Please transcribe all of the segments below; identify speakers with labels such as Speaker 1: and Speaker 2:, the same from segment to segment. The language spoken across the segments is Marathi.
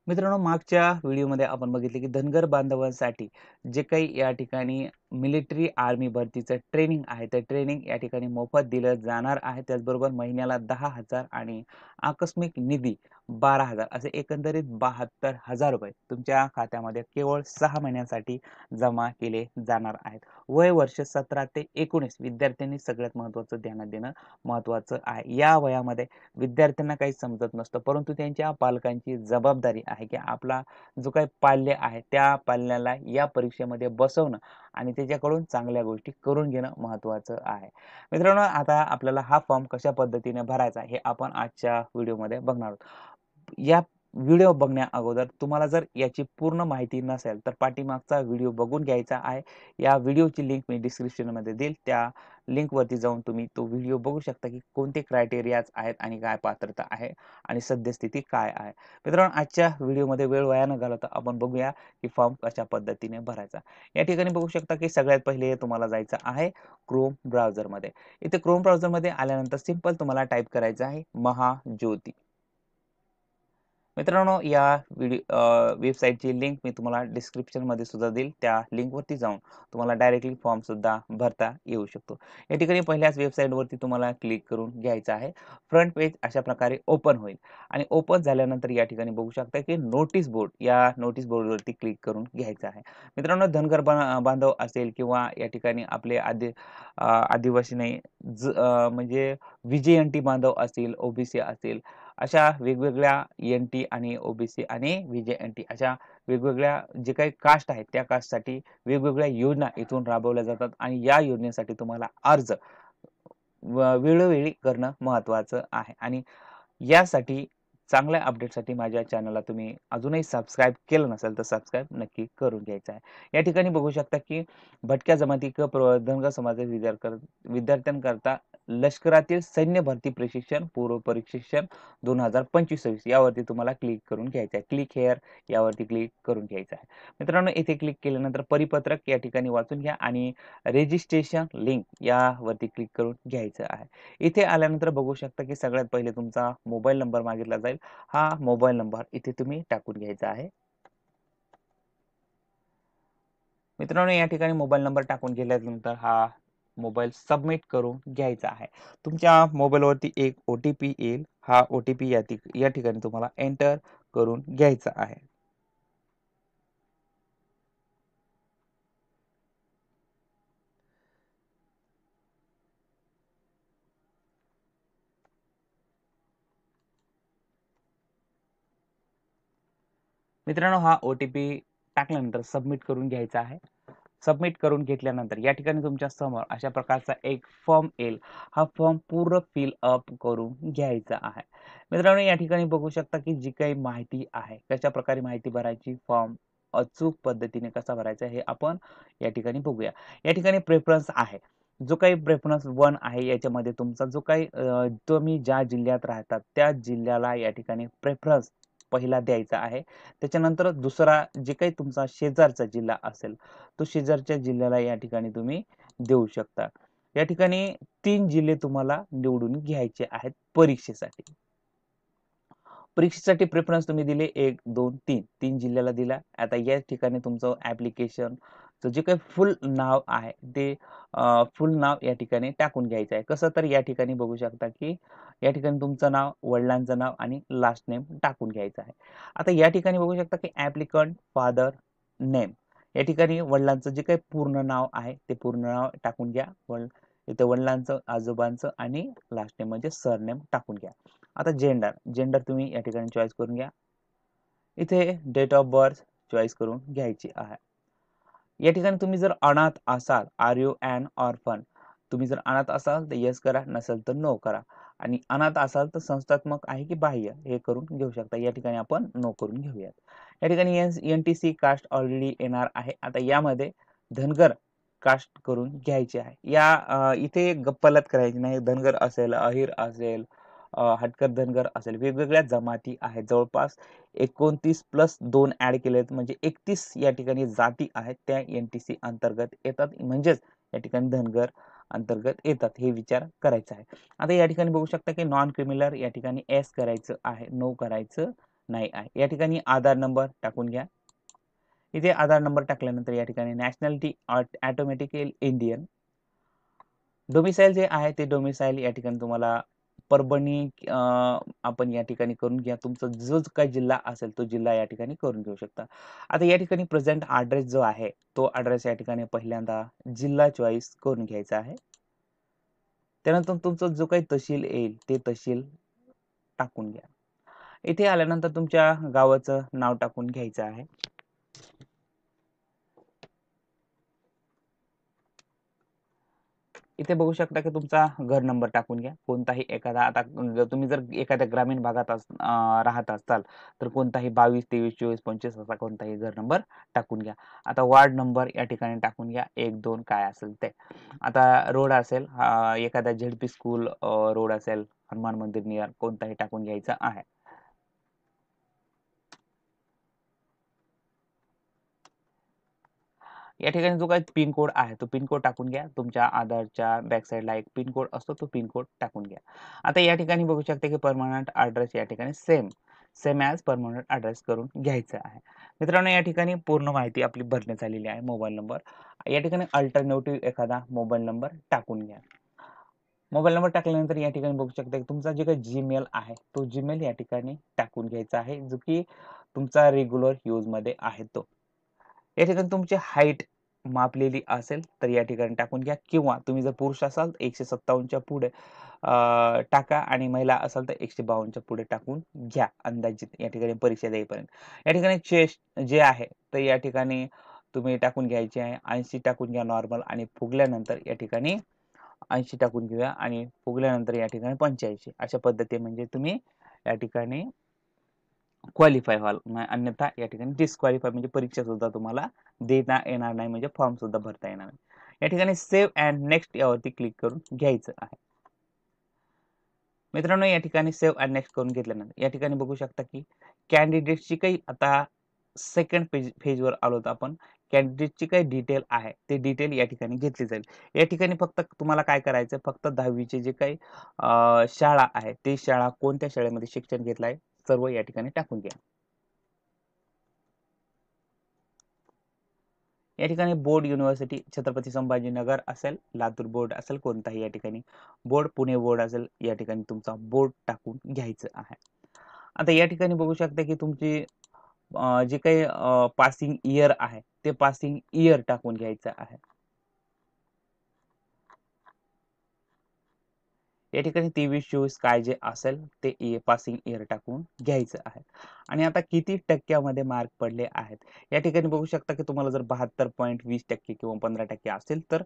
Speaker 1: मित्रांनो, मागच्या व्हिडिओमध्ये आपण बघितले की धनगर बांधवांसाठी जे काही या ठिकाणी मिलिटरी आर्मी भरतीचं ट्रेनिंग आहे, ते ट्रेनिंग या ठिकाणी मोफत दिलं जाणार आहे. त्याचबरोबर महिन्याला 10,000 आणि आकस्मिक निधी 12,000 असे एकंदरीत 72,000 रुपये तुमच्या खात्यामध्ये केवळ 6 महिन्यांसाठी जमा केले जाणार आहेत. वय वर्ष 17 ते 19 विद्यार्थ्यांनी सगळ्यात महत्त्वाचं ध्यानात देणं महत्त्वाचं आहे. या वयामध्ये विद्यार्थ्यांना काही समजत नसतं, परंतु त्यांच्या पालकांची जबाबदारी आहे की आपला जो काही पाल्य आहे त्या पाल्याला या परीक्षेमध्ये बसवणं आणि त्याच्याकडून चांगल्या गोष्टी करून घेणं महत्त्वाचं आहे. मित्रांनो, आता आपल्याला हा फॉर्म कशा पद्धतीने भरायचा हे आपण आजच्या व्हिडिओमध्ये बघणार आहोत. या व्हिडिओ बघण्या अगोदर तुम्हाला जर याची पूर्ण माहिती नसेल तर पाठीमागचा व्हिडिओ बघून घ्यायचा आहे. या व्हिडिओची लिंक मी डिस्क्रिप्शनमध्ये देईल. त्या लिंकवरती जाऊन तुम्ही तो व्हिडिओ बघू शकता की कोणते क्रायटेरियाज आहेत आणि काय पात्रता आहे आणि सद्यस्थिती काय आहे. मित्रांनो, आजच्या व्हिडिओमध्ये वेळ वाया न घालवता आपण बघूया की फॉर्म कशा पद्धतीने भरायचा. या ठिकाणी बघू शकता की सगळ्यात पहिले तुम्हाला जायचं आहे क्रोम ब्राउझरमध्ये. इथे क्रोम ब्राउझरमध्ये आल्यानंतर सिंपल तुम्हाला टाईप करायचं आहे महाज्योती. मित्रांनो, या वेबसाईटची लिंक मी तुम्हाला डिस्क्रिप्शनमध्ये सुद्धा देईल. त्या लिंकवरती जाऊन तुम्हाला डायरेक्टली फॉर्म सुद्धा भरता येऊ शकतो. या ठिकाणी पहिल्याच वेबसाईटवरती तुम्हाला क्लिक करून घ्यायचं आहे. फ्रंट पेज अशा प्रकारे ओपन होईल आणि ओपन झाल्यानंतर या ठिकाणी बघू शकता की नोटीस बोर्ड, या नोटीस बोर्डवरती क्लिक करून घ्यायचं आहे. मित्रांनो, धनगर बांधव असेल किंवा या ठिकाणी आपले आदिवासी नाही, म्हणजे व्ही-जे-एन-टी बांधव असतील, ओ-बी-सी असेल, अशा वेगवेगळ्या एन-टी आणि ओ-बी-सी आणि व्ही-जे-एन-टी अशा वेगवेगळ्या जे काही कास्ट आहेत त्या कास्टसाठी वेगवेगळ्या योजना इथून राबवल्या जातात आणि या योजनेसाठी तुम्हाला अर्ज वेळोवेळी करणं महत्त्वाचं आहे. आणि यासाठी चांगल्या अपडेटसाठी माझ्या चॅनलला तुम्ही अजूनही सबस्क्राईब केलं नसेल तर सबस्क्राईब नक्की करून घ्यायचं आहे. या ठिकाणी बघू शकता की भटक्या जमाती धनगर समाजातील विद्यार्थ्यांकरता लष्करातील सैन्य भरती प्रशिक्षण पूर्व प्रशिक्षण 2025-26 यावरती तुम्हाला क्लिक करून घ्यायचं आहे. क्लिक हेअर यावरती क्लिक करून घ्यायचं आहे. मित्रांनो, इथे क्लिक केल्यानंतर परिपत्रक या ठिकाणी वाचून घ्या आणि रजिस्ट्रेशन लिंक यावरती क्लिक करून घ्यायचं आहे. इथे आल्यानंतर बघू शकता की सगळ्यात पहिले तुमचा मोबाईल नंबर मागितला जाईल. हा मोबाईल नंबर इथे तुम्ही टाकून घ्यायचा आहे. मित्रांनो, या ठिकाणी मोबाईल नंबर टाकून घेतल्यानंतर हा मोबाईल सबमिट करून घ्यायचा आहे. तुमच्या मोबाईलवरती एक ओ-टी-पी येईल. हा ओ-टी-पी या ठिकाणी तुम्हाला एंटर करून घ्यायचा आहे. मित्रांनो, हा ओ-टी-पी टाकल्यानंतर सबमिट करून घ्यायचा आहे. सबमिट करून घेतल्यानंतर या ठिकाणी तुमच्या समोर अशा प्रकारचा एक फॉर्म येईल. हा फॉर्म पूर्ण फिल अप करून घ्यायचा आहे. मित्रांनो, या ठिकाणी बघू शकता की जी काही माहिती आहे, कशा प्रकारे माहिती भरायची, फॉर्म अचूक पद्धतीने कसा भरायचा हे आपण या ठिकाणी बघूया. या ठिकाणी प्रेफरन्स आहे. जो काही प्रेफरन्स 1 आहे याच्यामध्ये तुमचा जो काही तुम्ही ज्या जिल्ह्यात राहतात त्या जिल्ह्याला या ठिकाणी प्रेफरन्स पहिला द्यायचा आहे. त्याच्यानंतर दुसरा जे काही तुमचा शेजारचा जिल्हा असेल तो शेजारच्या जिल्ह्याला या ठिकाणी तुम्ही देऊ शकता. या ठिकाणी 3 जिल्हे तुम्हाला निवडून घ्यायचे आहेत परीक्षेसाठी. परीक्षेसाठी प्रेफरन्स तुम्ही दिले 1, 2, 3. 3 जिल्ह्याला दिला. आता या ठिकाणी तुमचं ॲप्लिकेशनचं जे काही फुल नाव आहे ते फुल नाव या ठिकाणी टाकून घ्यायचं आहे. कसं तर या ठिकाणी बघू शकता की या ठिकाणी तुमचं नाव, वडिलांचं नाव आणि लास्ट नेम टाकून घ्यायचं आहे. आता या ठिकाणी बघू शकता की ॲप्लिकंट फादर नेम या ठिकाणी वडिलांचं जे काही पूर्ण नाव आहे ते पूर्ण नाव टाकून घ्या. इथे वडिलांचं, आजोबांचं आणि लास्ट नेम म्हणजे सरनेम टाकून घ्या. आता जेंडर तुम्ही या ठिकाणी चॉईस करून घ्या. इथे डेट ऑफ बर्थ चॉईस करून घ्यायची आहे. या ठिकाणी तुम्ही जर अनाथ असाल, आर यू ॲन ऑर्फन, तुम्ही जर अनाथ असाल तर येस करा, नसेल तर नो करा. आणि अनाथ असाल तर संस्थात्मक आहे की बाह्य हे करून घेऊ शकता. या ठिकाणी आपण नो करून घेऊयात. या ठिकाणी एन-टी-सी कास्ट ऑलरेडी येणार आहे. आता यामध्ये धनगर कास्ट करून घ्यायची आहे. इथे गप्पलत करायची नाही. धनगर असेल, अहिर असेल, हटकर धनगर असेल, वेगवेगळ्या जमाती आहेत. जवळपास 29 प्लस 2 ॲड केलेत म्हणजे 31 या ठिकाणी जाती आहेत त्या एन-टी-सी अंतर्गत येतात. म्हणजेच या ठिकाणी धनगर अंतर्गत येतात हे विचार करायचा आहे. आता या ठिकाणी बघू शकता की नॉन क्रिमिनल या ठिकाणी येस करायचं आहे, नो करायचं नाही आहे. या ठिकाणी आधार नंबर टाकून घ्या. इथे आधार नंबर टाकल्यानंतर या ठिकाणी नॅशनॅलिटी ऑटोमॅटिकली इंडियन. डोमिसाईल जे आहे ते डोमिसाईल या ठिकाणी तुम्हाला परभणी आपण या ठिकाणी करून घ्या. तुमचा जो काही जिल्हा असेल तो जिल्हा या ठिकाणी करून घेऊ शकता. आता या ठिकाणी प्रेझेंट ॲड्रेस जो आहे तो ॲड्रेस या ठिकाणी पहिल्यांदा जिल्हा चॉईस करून घ्यायचा आहे. त्यानंतर तुमचा जो काही तहसील येईल ते तहसील टाकून घ्या. इथे आल्यानंतर तुमच्या गावाचं नाव टाकून घ्यायचं आहे. इथे बघू शकता की तुमचा घर नंबर टाकून घ्या. कोणताही एखादा, आता तुम्ही जर एखाद्या ग्रामीण भागात राहत असाल तर कोणताही 22, 23, 24, 25 असा कोणताही घर नंबर टाकून घ्या. आता वार्ड नंबर या ठिकाणी टाकून घ्या, 1, 2 काय असेल ते. आता रोड असेल, एखादा झेडपी स्कूल रोड असेल, हनुमान मंदिर नियर कोणताही टाकून घ्यायचा आहे. या ठिकाणी जो काही पिन कोड आहे तो पिन कोड टाकून घ्या. तुमच्या आधारच्या बॅक साईडला एक पिन कोड असतो, तो पिन कोड टाकून घ्या. आता या ठिकाणी बघू शकता की परमनंट ॲड्रेस या ठिकाणी सेम ॲज परमनंट ॲड्रेस करून घ्यायचं आहे. मित्रांनो, या ठिकाणी पूर्ण माहिती आपली भरण्यात आलेली आहे. मोबाईल नंबर या ठिकाणी अल्टरनेटिव्ह एखादा मोबाईल नंबर टाकून घ्या. मोबाईल नंबर टाकल्यानंतर या ठिकाणी बघू शकता की तुमचा जे काही जीमेल आहे तो जीमेल या ठिकाणी टाकून घ्यायचा आहे, जो की तुमचा रेग्युलर यूजमध्ये आहे तो. या ठिकाणी तुमची हाईट मापलेली असेल तर या ठिकाणी टाकून घ्या, किंवा तुम्ही जर पुरुष असाल तर 157च्या पुढे टाका आणि महिला असाल तर 152च्या पुढे टाकून घ्या अंदाजित या ठिकाणी परीक्षा देईपर्यंत. या ठिकाणी चेस्ट जे आहे तर या ठिकाणी तुम्ही टाकून घ्यायचे आहे 80 टाकून घ्या नॉर्मल, आणि फुगल्यानंतर या ठिकाणी 80 टाकून घेऊया आणि फुगल्यानंतर या ठिकाणी 85 अशा पद्धती म्हणजे तुम्ही या ठिकाणी क्वालिफाय व्हाल. अन्यथा या ठिकाणी डिस्क्वालिफाय म्हणजे परीक्षा सुद्धा तुम्हाला देता येणार नाही, म्हणजे फॉर्म सुद्धा भरता येणार नाही. या ठिकाणी सेव्ह अँड नेक्स्ट यावरती क्लिक करून घ्यायचं आहे. मित्रांनो, या ठिकाणी सेव्ह अँड नेक्स्ट करून घेतल्यानंतर या ठिकाणी बघू शकता की कॅन्डिडेटची काही, आता सेकंड पेजवर आलो होतो आपण. कॅन्डिडेटची काही डिटेल आहे ते डिटेल या ठिकाणी घेतली जाईल. या ठिकाणी फक्त तुम्हाला काय करायचं, फक्त 10वीचे जे काही शाळा आहे ते शाळा कोणत्या शाळेमध्ये शिक्षण घेतलं आहे सर्व या ठिकाणी टाकून घ्या. या ठिकाणी बोर्ड युनिव्हर्सिटी छत्रपती संभाजीनगर असेल, लातूर बोर्ड असेल, कोणताही या ठिकाणी बोर्ड, पुणे बोर्ड असेल, या ठिकाणी तुमचा बोर्ड टाकून घ्यायचं आहे. आता या ठिकाणी बघू शकता की तुमची जे काही पासिंग इयर आहे ते पासिंग इयर टाकून घ्यायचं आहे. या ठिकाणी 23-24 काय जे असेल ते पासिंग इयर टाकून घ्यायचं आहे. आणि आता किती टक्क्यामध्ये मार्क पडले आहेत या ठिकाणी बघू शकता की तुम्हाला जर 72.20% किंवा 15% असेल तर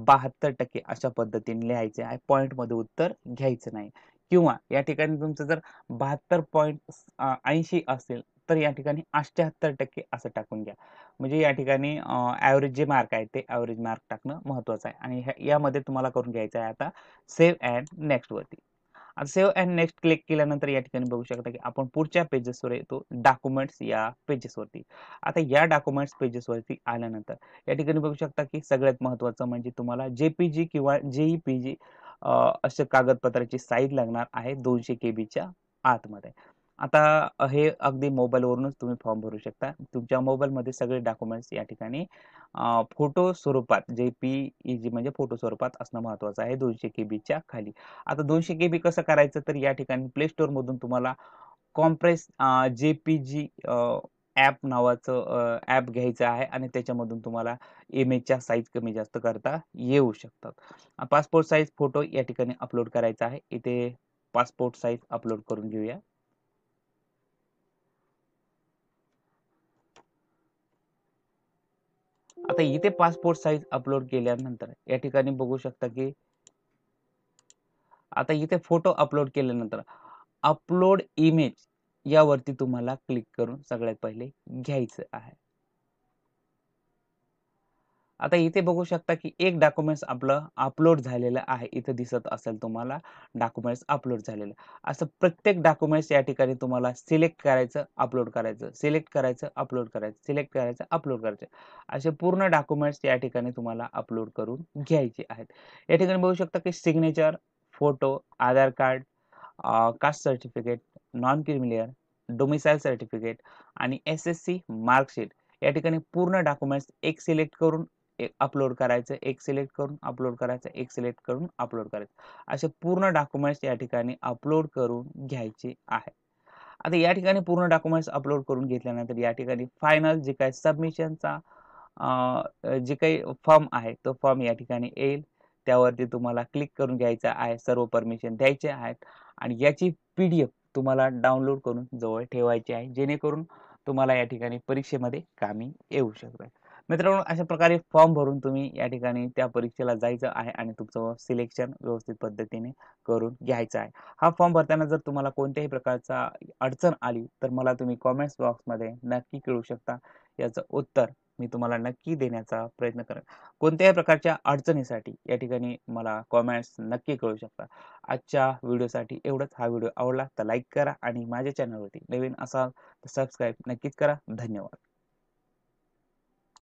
Speaker 1: 72% अशा पद्धतीने लिहायचे आहे. पॉइंट मध्ये उत्तर घ्यायचं नाही. किंवा या ठिकाणी तुमचं जर 72.80 असेल तर या ठिकाणी 78% असं टाकून घ्या. म्हणजे या ठिकाणी ॲव्हरेज जे मार्क आहे ते ॲव्हरेज मार्क टाकणं महत्त्वाचं आहे. आणि यामध्ये तुम्हाला करून घ्यायचं आहे आता सेव्ह अँड नेक्स्ट वरती. आता सेव्ह अँड नेक्स्ट क्लिक केल्यानंतर या ठिकाणी बघू शकता की आपण पुढच्या पेजेसवर येतो, डॉक्युमेंट्स या पेजेसवरती. आता या डॉक्युमेंट्स पेजेसवरती आल्यानंतर या ठिकाणी बघू शकता की सगळ्यात महत्त्वाचं म्हणजे तुम्हाला जेपीजी किंवा जेईपीजी अशा कागदपत्राची साईज लागणार आहे 200 केबीच्या आतमध्ये. आता हे अगदी मोबाईलवरूनच तुम्ही फॉर्म भरू शकता. तुमच्या मोबाईलमध्ये सगळे डॉक्युमेंट्स या ठिकाणी फोटो स्वरूपात जेपीईजी म्हणजे फोटो स्वरूपात असणं महत्त्वाचं आहे 200 केबीच्या खाली. आता 200 केबी कसं करायचं, तर या ठिकाणी प्ले स्टोअर मधून तुम्हाला कॉम्प्रेस जेपीजी ॲप नावाचं ॲप घ्यायचं आहे आणि त्याच्यामधून तुम्हाला इमेजच्या साईज कमी जास्त करता येऊ शकतात. पासपोर्ट साईज फोटो या ठिकाणी अपलोड करायचा आहे. इथे पासपोर्ट साईज अपलोड करून घेऊया. आता इथे पासपोर्ट साईज अपलोड केल्यानंतर या ठिकाणी बघू शकता की आता इथे फोटो अपलोड केल्यानंतर अपलोड इमेज यावरती तुम्हाला क्लिक करून सगळ्यात पहिले घ्यायचं आहे. आता इथे बघू शकता की एक डॉक्युमेंट्स आपलं अपलोड झालेलं आहे. इथे दिसत असेल तुम्हाला डॉक्युमेंट्स अपलोड झालेलं. असं प्रत्येक डॉक्युमेंट्स या ठिकाणी तुम्हाला सिलेक्ट करायचं, अपलोड करायचं, सिलेक्ट करायचं, अपलोड करायचं, सिलेक्ट करायचं, अपलोड करायचं. असे पूर्ण डॉक्युमेंट्स या ठिकाणी तुम्हाला अपलोड करून घ्यायचे आहेत. या ठिकाणी बघू शकता की signature, photo, Aadhaar card, caste certificate, non creamy layer, domicile certificate आणि SSC मार्कशीट या ठिकाणी पूर्ण डॉक्युमेंट्स एक सिलेक्ट करून अपलोड करायचं, एक सिलेक्ट करून अपलोड करायचं, एक सिलेक्ट करून अपलोड करायचं. असे पूर्ण डॉक्युमेंट्स या ठिकाणी अपलोड करून घ्यायचे आहे. आता या ठिकाणी पूर्ण डॉक्युमेंट्स अपलोड करून घेतल्यानंतर या ठिकाणी फायनल जे काही सबमिशनचा जे काही फॉर्म आहे तो फॉर्म या ठिकाणी येईल. त्यावरती तुम्हाला क्लिक करून घ्यायचं आहे, सर्व परमिशन द्यायचे आहेत आणि याची PDF तुम्हाला डाउनलोड करून जवळ ठेवायची आहे, जेणेकरून तुम्हाला या ठिकाणी परीक्षेमध्ये कामी येऊ शकते. मित्रांनो, अशा प्रकारे फॉर्म भरून तुम्ही या ठिकाणी त्या परीक्षेला जायचं आहे आणि तुमचं सिलेक्शन व्यवस्थित पद्धतीने करून घ्यायचं आहे. हा फॉर्म भरताना जर तुम्हाला कोणत्याही प्रकारचा अडचण आली तर मला तुम्ही कॉमेंट्स बॉक्समध्ये नक्की कळवू शकता. याचं उत्तर मी तुम्हाला नक्की देण्याचा प्रयत्न करेन. कोणत्याही प्रकारच्या अडचणीसाठी या ठिकाणी मला कॉमेंट्स नक्की कळवू शकता. आजच्या व्हिडिओसाठी एवढंच. हा व्हिडिओ आवडला तर लाईक करा आणि माझ्या चॅनलवरती नवीन असाल तर सबस्क्राईब नक्कीच करा. धन्यवाद.